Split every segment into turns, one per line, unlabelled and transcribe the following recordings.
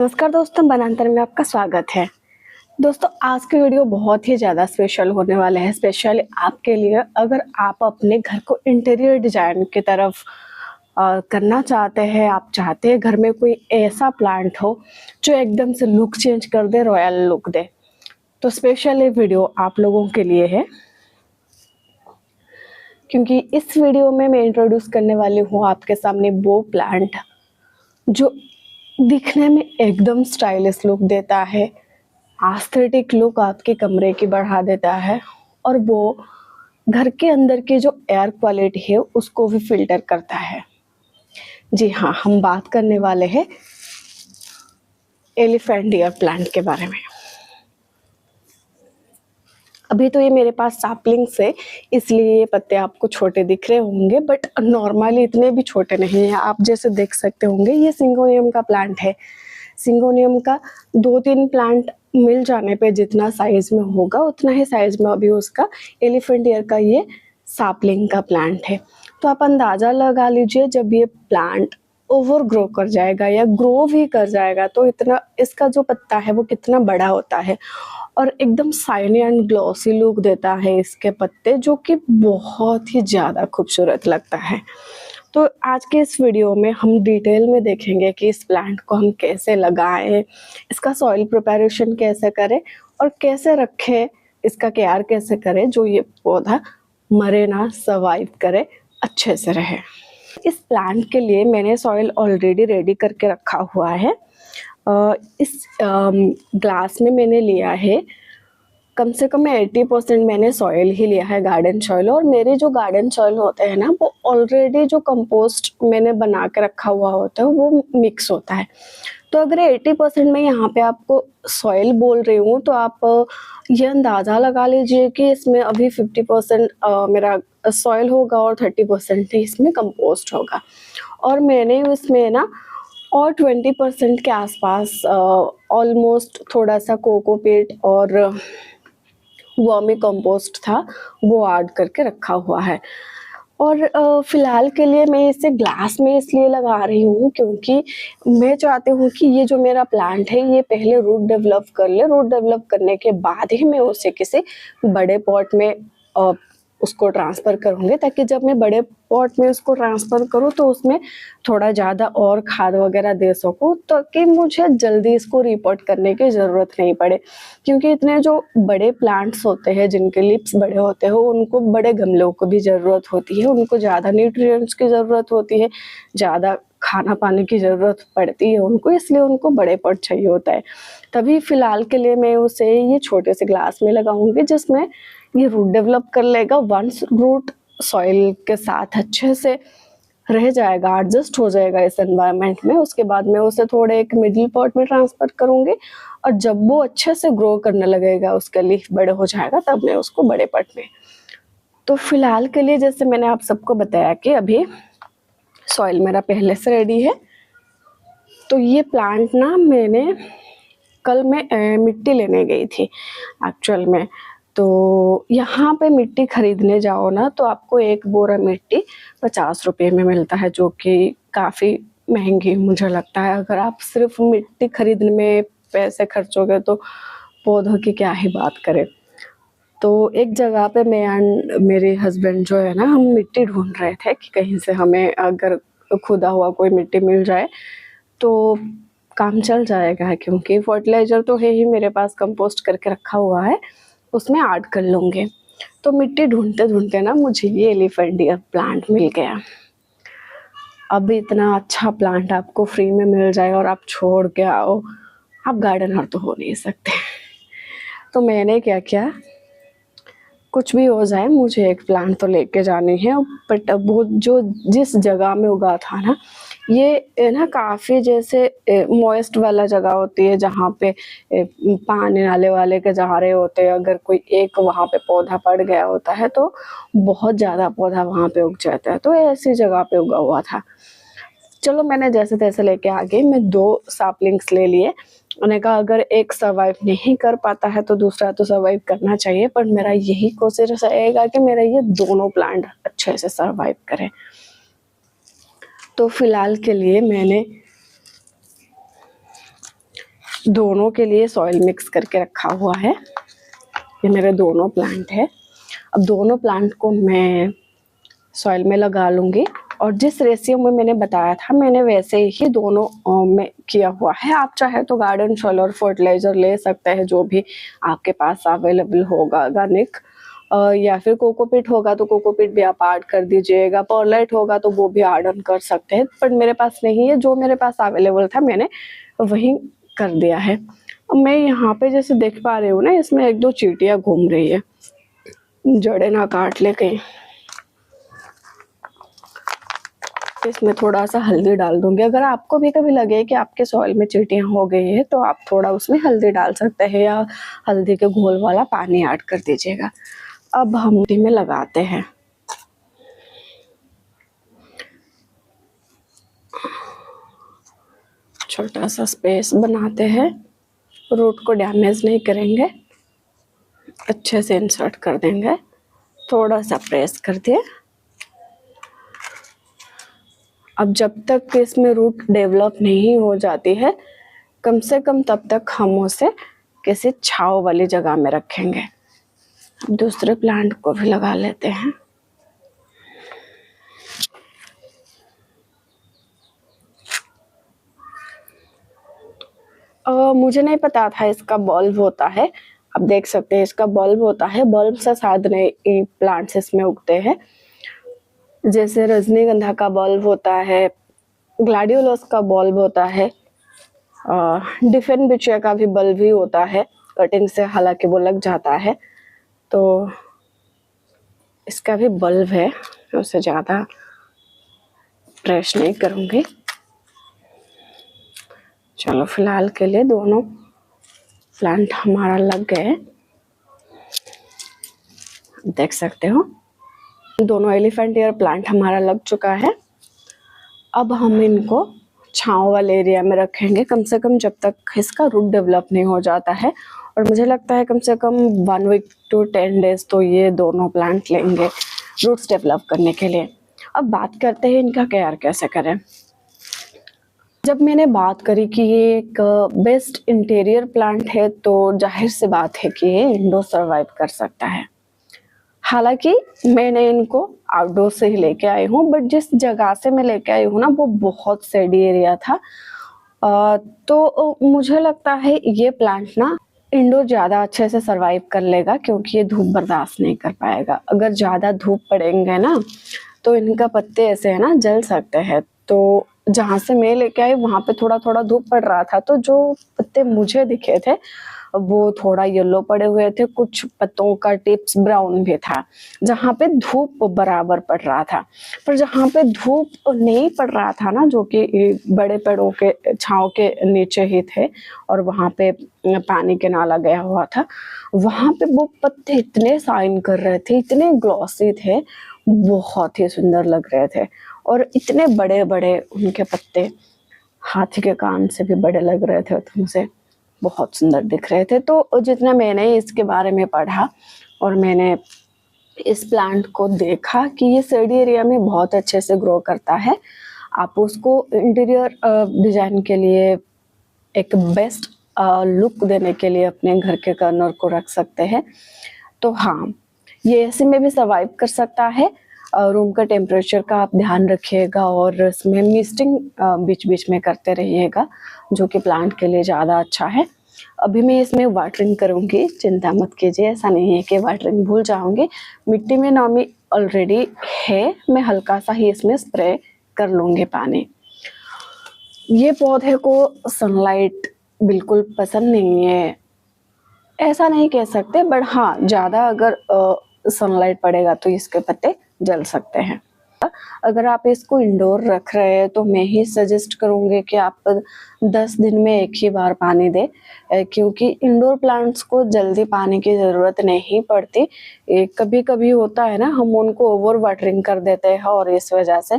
नमस्कार दोस्तों, वनांतर में आपका स्वागत है। दोस्तों, आज की वीडियो बहुत ही ज़्यादा स्पेशल होने वाला है, स्पेशली आपके लिए। अगर आप अपने घर को इंटीरियर डिजाइन की तरफ करना चाहते हैं, आप चाहते हैं घर में कोई ऐसा प्लांट हो जो एकदम से लुक चेंज कर दे, रॉयल लुक दे, तो स्पेशल ये वीडियो आप लोगों के लिए है। क्योंकि इस वीडियो में मैं इंट्रोड्यूस करने वाली हूँ आपके सामने वो प्लांट जो दिखने में एकदम स्टाइलिश लुक देता है, एस्थेटिक लुक आपके कमरे की बढ़ा देता है, और वो घर के अंदर की जो एयर क्वालिटी है उसको भी फिल्टर करता है। जी हाँ, हम बात करने वाले हैं एलिफेंट ईयर प्लांट के बारे में। अभी तो ये मेरे पास सैपलिंग्स है, इसलिए ये पत्ते आपको छोटे दिख रहे होंगे, बट नॉर्मली इतने भी छोटे नहीं हैं। आप जैसे देख सकते होंगे, ये सिंगोनियम का प्लांट है। सिंगोनियम का 2-3 प्लांट मिल जाने पे जितना साइज में होगा उतना ही साइज में अभी उसका एलिफेंट ईयर का ये सैपलिंग का प्लांट है। तो आप अंदाज़ा लगा लीजिए, जब ये प्लांट ओवर ग्रो कर जाएगा या ग्रो भी कर जाएगा तो इतना इसका जो पत्ता है वो कितना बड़ा होता है, और एकदम शाइनी एंड ग्लॉसी लुक देता है इसके पत्ते, जो कि बहुत ही ज़्यादा खूबसूरत लगता है। तो आज के इस वीडियो में हम डिटेल में देखेंगे कि इस प्लांट को हम कैसे लगाएं, इसका सॉइल प्रिपरेशन कैसे करें और कैसे रखें, इसका केयर कैसे करें जो ये पौधा मरे ना, सर्वाइव करे, अच्छे से रहे। इस प्लांट के लिए मैंने सॉइल ऑलरेडी रेडी करके रखा हुआ है। इस ग्लास में मैंने लिया है कम से कम 80% मैंने सॉइल ही लिया है, गार्डन सॉइल। और मेरे जो गार्डन सॉइल होते हैं ना, वो ऑलरेडी जो कंपोस्ट मैंने बना के रखा हुआ होता है वो मिक्स होता है। तो अगर 80% मैं यहाँ पे आपको सॉइल बोल रही हूँ तो आप ये अंदाज़ा लगा लीजिए कि इसमें अभी 50% मेरा सॉइल होगा और 30% ही इसमें कंपोस्ट होगा। और मैंने इसमें ना और 20% के आसपास ऑलमोस्ट थोड़ा सा कोकोपीट और वर्मी कंपोस्ट था, वो ऐड करके रखा हुआ है। और फिलहाल के लिए मैं इसे ग्लास में इसलिए लगा रही हूँ क्योंकि मैं चाहती हूँ कि ये जो मेरा प्लांट है ये पहले रूट डेवलप कर ले। रूट डेवलप करने के बाद ही मैं उसे किसी बड़े पॉट में उसको ट्रांसफ़र करूँगी, ताकि जब मैं बड़े पॉट में उसको ट्रांसफ़र करूँ तो उसमें थोड़ा ज़्यादा और खाद वगैरह दे सकूँ, ताकि मुझे जल्दी इसको रिपोर्ट करने की ज़रूरत नहीं पड़े। क्योंकि इतने जो बड़े प्लांट्स होते हैं जिनके लिप्स बड़े होते हैं उनको बड़े गमलों की भी ज़रूरत होती है, उनको ज़्यादा न्यूट्रिएंट्स की ज़रूरत होती है, ज़्यादा खाना पानी की ज़रूरत पड़ती है उनको, इसलिए उनको बड़े पॉट चाहिए होता है। तभी फ़िलहाल के लिए मैं उसे ये छोटे से ग्लास में लगाऊंगी जिसमें ये रूट डेवलप कर लेगा। वंस रूट सॉइल के साथ अच्छे से रह जाएगा, एडजस्ट हो जाएगा इस एनवायरनमेंट में, उसके बाद मैं उसे थोड़े एक मिडिल पॉट में ट्रांसफ़र करूँगी। और जब वो अच्छे से ग्रो करने लगेगा, उसका लीफ बड़े हो जाएगा, तब मैं उसको बड़े पॉट में। तो फिलहाल के लिए जैसे मैंने आप सबको बताया कि अभी सॉइल मेरा पहले से रेडी है। तो ये प्लांट ना मैंने कल मैं मिट्टी लेने गई थी एक्चुअल में। तो यहाँ पे मिट्टी खरीदने जाओ ना तो आपको एक बोरा मिट्टी 50 रुपये में मिलता है, जो कि काफ़ी महंगी मुझे लगता है। अगर आप सिर्फ मिट्टी खरीदने में पैसे खर्चोगे तो पौधों की क्या ही बात करें। तो एक जगह पे मैं एंड मेरे हस्बैंड जो है ना, हम मिट्टी ढूंढ रहे थे कि कहीं से हमें अगर खुदा हुआ कोई मिट्टी मिल जाए तो काम चल जाएगा, क्योंकि फर्टिलाइज़र तो है ही मेरे पास, कंपोस्ट करके रखा हुआ है, उसमें ऐड कर लूँगे। तो मिट्टी ढूंढते ढूंढते ना मुझे ये एलिफेंट ईयर प्लांट मिल गया। अब इतना अच्छा प्लांट आपको फ्री में मिल जाए और आप छोड़ के आओ, आप गार्डनर तो हो नहीं सकते। तो मैंने क्या किया, कुछ भी हो जाए मुझे एक प्लांट तो लेके जानी है। बट वो जो जिस जगह में उगा था ना, ये ना काफ़ी जैसे मॉइस्ट वाला जगह होती है जहाँ पे पानी नाले वाले के जहारे होते हैं। अगर कोई एक वहाँ पे पौधा पड़ गया होता है तो बहुत ज़्यादा पौधा वहाँ पे उग जाता है, तो ऐसी जगह पे उगा हुआ था। चलो मैंने जैसे तैसे लेके आ गई। मैं 2 सैपलिंग्स ले लिए। मैंने कहा अगर एक सर्वाइव नहीं कर पाता है तो दूसरा तो सर्वाइव करना चाहिए, पर मेरा यही कोशिश रहेगा कि मेरा ये दोनों प्लांट अच्छे से सर्वाइव करें। तो फिलहाल के लिए मैंने दोनों के लिए सॉइल मिक्स करके रखा हुआ है। ये मेरे दोनों प्लांट है। अब दोनों प्लांट को मैं सॉइल में लगा लूँगी और जिस रेशियो में मैंने बताया था मैंने वैसे ही दोनों में किया हुआ है। आप चाहे तो गार्डन सॉइल और फर्टिलाइज़र ले सकते हैं जो भी आपके पास अवेलेबल होगा, ऑर्गेनिक, या फिर कोकोपीट होगा तो कोकोपीट भी आप ऐड कर दीजिएगा, परलाइट होगा तो वो भी ऐड ऑन कर सकते हैं, पर मेरे पास नहीं है। जो मेरे पास अवेलेबल था मैंने वही कर दिया है। अब मैं यहाँ पे जैसे देख पा रही हूँ ना, इसमें एक दो चींटियाँ घूम रही है, जड़ें ना काट ले कहीं। इसमें थोड़ा सा हल्दी डाल दूंगी। अगर आपको भी कभी लगे कि आपके सॉइल में चींटियाँ हो गई है तो आप थोड़ा उसमें हल्दी डाल सकते हैं या हल्दी के घोल वाला पानी ऐड कर दीजिएगा। अब हम मिट्टी में लगाते हैं। छोटा सा स्पेस बनाते हैं, रूट को डैमेज नहीं करेंगे, अच्छे से इंसर्ट कर देंगे। थोड़ा सा प्रेस कर दिए। अब जब तक इसमें रूट डेवलप नहीं हो जाती है, कम से कम तब तक हम उसे किसी छांव वाली जगह में रखेंगे। अब दूसरे प्लांट को भी लगा लेते हैं। मुझे नहीं पता था इसका बल्ब होता है। आप देख सकते हैं इसका बल्ब होता है। बल्ब से शायद नए प्लांट्स इसमें उगते हैं, जैसे रजनीगंधा का बल्ब होता है, ग्लैडियोलस का बल्ब होता है, डिफेन बिचिया का भी बल्ब ही होता है। कटिंग से हालांकि वो लग जाता है, तो इसका भी बल्ब है। मैं उसे ज़्यादा प्रेस नहीं करूँगी। चलो फिलहाल के लिए दोनों प्लांट हमारा लग गए। देख सकते हो दोनों एलिफेंट ईयर प्लांट हमारा लग चुका है। अब हम इनको छांव वाले एरिया में रखेंगे, कम से कम जब तक इसका रूट डेवलप नहीं हो जाता है। और मुझे लगता है कम से कम 1 वीक to 10 डेज तो ये दोनों प्लांट लेंगे रूट्स डेवलप करने के लिए। अब बात करते हैं इनका केयर कैसे करें। जब मैंने बात करी कि ये एक बेस्ट इंटीरियर प्लांट है, तो जाहिर सी बात है कि ये इंडोर सर्वाइव कर सकता है। हालांकि मैंने इनको आउटडोर से ही लेके आई हूँ, बट जिस जगह से मैं लेके आई हूँ ना वो बहुत सेडी एरिया था। तो मुझे लगता है ये प्लांट ना इंडोर ज़्यादा अच्छे से सरवाइव कर लेगा, क्योंकि ये धूप बर्दाश्त नहीं कर पाएगा। अगर ज़्यादा धूप पड़ेंगे ना तो इनका पत्ते ऐसे है ना जल सकते हैं। तो जहाँ से मैं लेके आई वहाँ पे थोड़ा थोड़ा धूप पड़ रहा था, तो जो पत्ते मुझे दिखे थे वो थोड़ा येलो पड़े हुए थे, कुछ पत्तों का टिप्स ब्राउन भी था, जहाँ पे धूप बराबर पड़ रहा था। पर जहाँ पे धूप नहीं पड़ रहा था ना, जो कि बड़े पेड़ों के छांव के नीचे ही थे और वहाँ पे पानी के नाला गया हुआ था, वहाँ पे वो पत्ते इतने शाइन कर रहे थे, इतने ग्लॉसी थे, बहुत ही सुंदर लग रहे थे। और इतने बड़े बड़े उनके पत्ते, हाथी के कान से भी बड़े लग रहे थे, तुमसे बहुत सुंदर दिख रहे थे। तो जितना मैंने इसके बारे में पढ़ा और मैंने इस प्लांट को देखा कि ये सर्दी एरिया में बहुत अच्छे से ग्रो करता है, आप उसको इंटीरियर डिजाइन के लिए एक बेस्ट लुक देने के लिए अपने घर के कॉर्नर को रख सकते हैं। तो हाँ, ये एसी में भी सर्वाइव कर सकता है। रूम का टेम्परेचर का आप ध्यान रखिएगा और इसमें मिस्टिंग बीच बीच में करते रहिएगा, जो कि प्लांट के लिए ज़्यादा अच्छा है। अभी मैं इसमें वाटरिंग करूँगी, चिंता मत कीजिए, ऐसा नहीं है कि वाटरिंग भूल जाऊँगी। मिट्टी में नमी ऑलरेडी है, मैं हल्का सा ही इसमें स्प्रे कर लूँगी पानी। ये पौधे को सनलाइट बिल्कुल पसंद नहीं है, ऐसा नहीं कह सकते, बट हाँ ज़्यादा अगर सनलाइट पड़ेगा तो इसके पत्ते जल सकते हैं। अगर आप इसको इंडोर रख रहे हैं तो मैं ही सजेस्ट करूँगी कि आप 10 दिन में एक ही बार पानी दें, क्योंकि इंडोर प्लांट्स को जल्दी पानी की ज़रूरत नहीं पड़ती। कभी कभी होता है ना, हम उनको ओवर वाटरिंग कर देते हैं और इस वजह से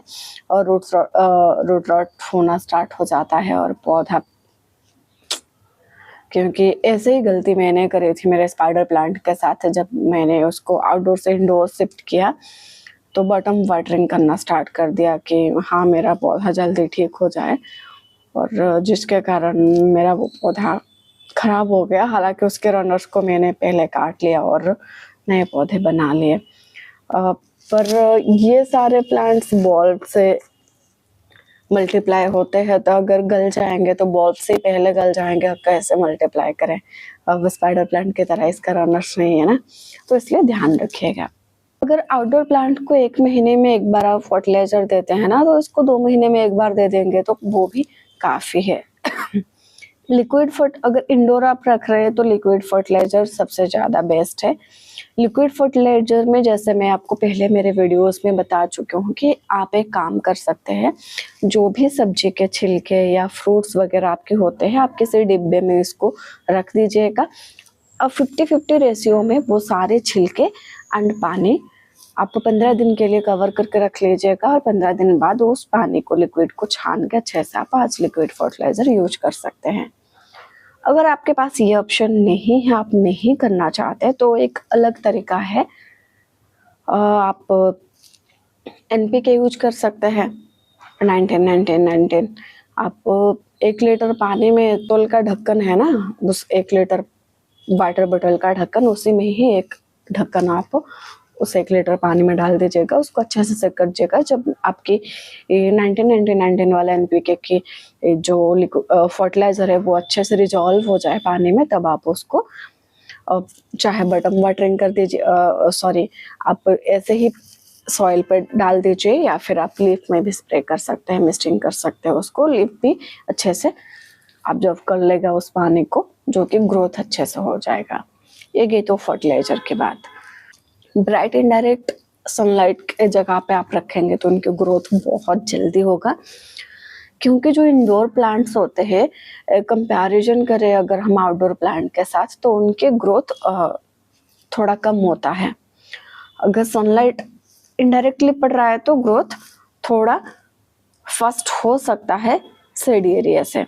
रूट रॉट होना स्टार्ट हो जाता है और पौधा, क्योंकि ऐसे ही गलती मैंने करी थी मेरे स्पाइडर प्लांट के साथ। जब मैंने उसको आउटडोर से इंडोर शिफ्ट किया तो बॉटम वाटरिंग करना स्टार्ट कर दिया कि मेरा पौधा जल्दी ठीक हो जाए, और जिसके कारण मेरा वो पौधा खराब हो गया, हालांकि उसके रनर्स को मैंने पहले काट लिया और नए पौधे बना लिए। पर ये सारे प्लांट्स बल्ब से मल्टीप्लाई होते हैं, तो अगर गल जाएंगे तो बल्ब से पहले गल जाएंगे, अब कैसे मल्टीप्लाई करें। अब स्पाइडर प्लांट की तरह इसका रनर्स नहीं है ना, तो इसलिए ध्यान रखिएगा। अगर आउटडोर प्लांट को 1 महीने में एक बार आप फर्टिलाइजर देते हैं ना, तो इसको 2 महीने में एक बार दे देंगे तो वो भी काफी है। अगर इंडोर आप रख रहे हैं तो लिक्विड फर्टिलाइजर सबसे ज्यादा बेस्ट है। लिक्विड फर्टिलाइजर में जैसे मैं आपको पहले मेरे वीडियोस में बता चुकी हूँ कि आप एक काम कर सकते हैं, जो भी सब्जी के छिलके या फ्रूट्स वगैरह आपके होते हैं, आप किसी डिब्बे में इसको रख दीजिएगा। अब 50-50 रेशियो में वो सारे छिलके एंड पानी आप 15 दिन के लिए कवर करके रख लीजिएगा, और 15 दिन बाद उस पानी को, लिक्विड को छान के अच्छे से आप आज लिक्विड फर्टिलाइजर यूज कर सकते हैं। अगर आपके पास ये ऑप्शन नहीं है, आप नहीं करना चाहते, तो एक अलग तरीका है, आप NPK यूज कर सकते हैं 19-19-19। आप 1 लीटर पानी में तोल का ढक्कन है ना, उस 1 लीटर वाटर बोतल का ढक्कन, उसी में ही एक ढक्कन आप उस 1 लीटर पानी में डाल दीजिएगा, उसको अच्छे से सेक करिएगा। जब आपकी 19-19-19 वाला NPK की जो फर्टिलाइजर है वो अच्छे से रिजॉल्व हो जाए पानी में, तब आप उसको चाहे बटन वाटरिंग कर दीजिए, सॉरी, आप ऐसे ही सॉइल पे डाल दीजिए, या फिर आप लीफ में भी स्प्रे कर सकते हैं, मिस्टिंग कर सकते हैं उसको। लीफ भी अच्छे से ऑब्जर्व कर लेगा उस पानी को, जो कि ग्रोथ अच्छे से हो जाएगा। ये गई तो फर्टिलाइजर की बात। ब्राइट इनडायरेक्ट सनलाइट के जगह पे आप रखेंगे तो उनकी ग्रोथ बहुत जल्दी होगा, क्योंकि जो इंडोर प्लांट्स होते हैं, कंपैरिजन करें अगर हम आउटडोर प्लांट के साथ, तो उनकी ग्रोथ थोड़ा कम होता है। अगर सनलाइट इनडायरेक्टली पड़ रहा है तो ग्रोथ थोड़ा फास्ट हो सकता है शेडी एरिया से।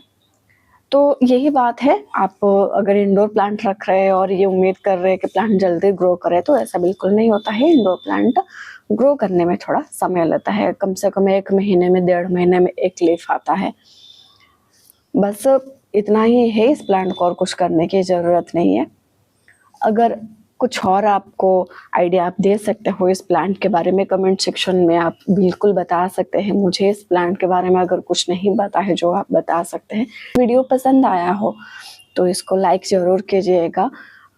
तो यही बात है, आप अगर इंडोर प्लांट रख रहे हैं और ये उम्मीद कर रहे हैं कि प्लांट जल्दी ग्रो करे, तो ऐसा बिल्कुल नहीं होता है। इंडोर प्लांट ग्रो करने में थोड़ा समय लगता है, कम से कम 1 महीने में, 1.5 महीने में एक लीफ आता है। बस इतना ही है, इस प्लांट को और कुछ करने की ज़रूरत नहीं है। अगर कुछ और आपको आइडिया आप दे सकते हो इस प्लांट के बारे में, कमेंट सेक्शन में आप बिल्कुल बता सकते हैं मुझे इस प्लांट के बारे में। अगर कुछ नहीं पता है जो आप बता सकते हैं। वीडियो पसंद आया हो तो इसको लाइक ज़रूर कीजिएगा,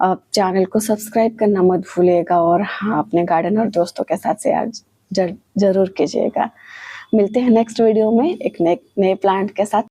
आप चैनल को सब्सक्राइब करना मत भूलिएगा, और हाँ, अपने गार्डन और दोस्तों के साथ शेयर जरूर कीजिएगा। मिलते हैं नेक्स्ट वीडियो में एक नए प्लांट के साथ।